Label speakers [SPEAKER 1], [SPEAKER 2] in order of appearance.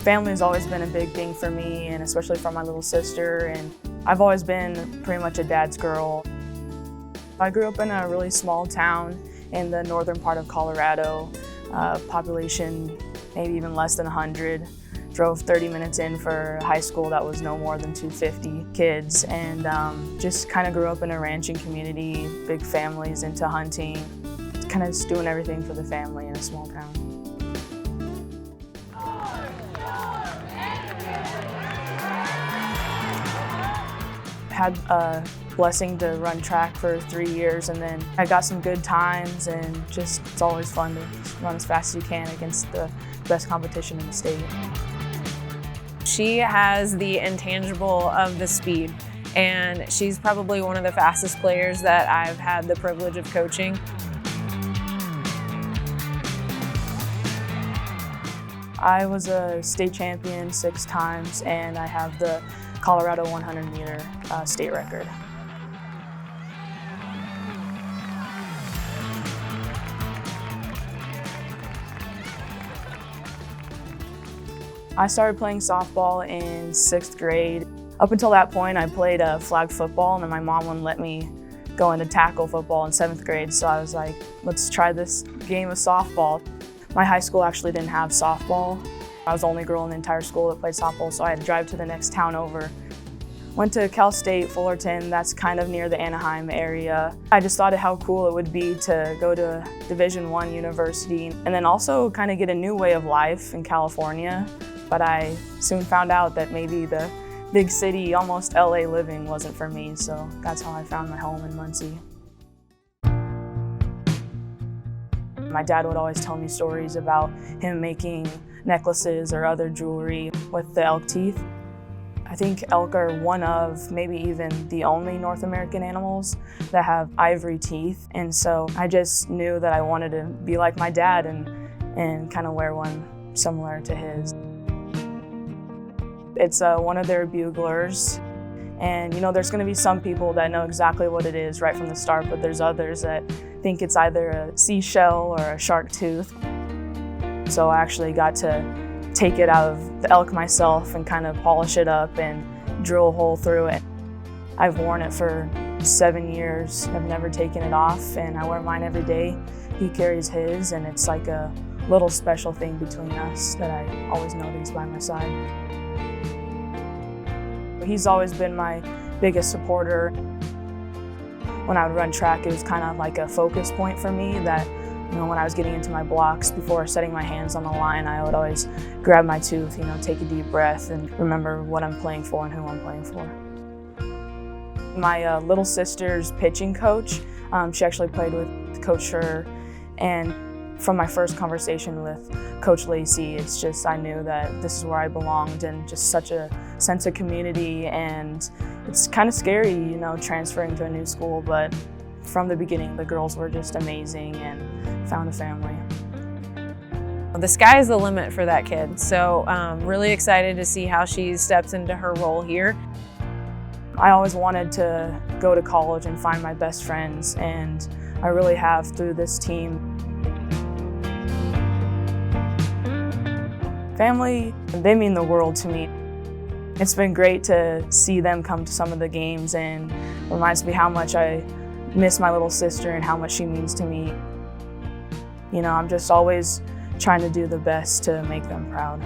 [SPEAKER 1] Family has always been a big thing for me, and especially for my little sister, and I've always been pretty much a dad's girl. I grew up in a really small town in the northern part of Colorado, population maybe even less than 100. Drove 30 minutes in for high school that was no more than 250 kids, and just kind of grew up in a ranching community, big families into hunting, kind of just doing everything for the family in a small town. Had a blessing to run track for 3 years, and then I got some good times, and just it's always fun to run as fast as you can against the best competition in the state.
[SPEAKER 2] She has the intangible of the speed, and she's probably one of the fastest players that I've had the privilege of coaching.
[SPEAKER 1] I was a state champion 6 times, and I have the Colorado 100-meter state record. I started playing softball in 6th grade. Up until that point, I played flag football, and then my mom wouldn't let me go into tackle football in 7th grade, so I was like, let's try this game of softball. My high school actually didn't have softball. I was the only girl in the entire school that played softball, so I had to drive to the next town over. Went to Cal State Fullerton, that's kind of near the Anaheim area. I just thought of how cool it would be to go to a Division I university, and then also kind of get a new way of life in California. But I soon found out that maybe the big city, almost LA living wasn't for me, so that's how I found my home in Muncie. My dad would always tell me stories about him making necklaces or other jewelry with the elk teeth. I think elk are one of, maybe even the only North American animals that have ivory teeth, and so I just knew that I wanted to be like my dad and kind of wear one similar to his. It's one of their buglers, and you know, there's going to be some people that know exactly what it is right from the start, but there's others that think it's either a seashell or a shark tooth. So I actually got to take it out of the elk myself and kind of polish it up and drill a hole through it. I've worn it for 7 years. I've never taken it off, and I wear mine every day. He carries his, and it's like a little special thing between us that I always know that he's by my side. He's always been my biggest supporter. When I would run track, it was kind of like a focus point for me that, you know, when I was getting into my blocks, before setting my hands on the line, I would always grab my tooth, you know, take a deep breath and remember what I'm playing for and who I'm playing for. My little sister's pitching coach, she actually played with Coach Schur, and from my first conversation with Coach Lacey, it's just, I knew that this is where I belonged, and just such a sense of community, and it's kind of scary, you know, transferring to a new school, but from the beginning, the girls were just amazing and found a family.
[SPEAKER 2] The sky's the limit for that kid, so really excited to see how she steps into her role here.
[SPEAKER 1] I always wanted to go to college and find my best friends, and I really have through this team. Family, they mean the world to me. It's been great to see them come to some of the games, and reminds me how much I miss my little sister and how much she means to me. You know, I'm just always trying to do the best to make them proud.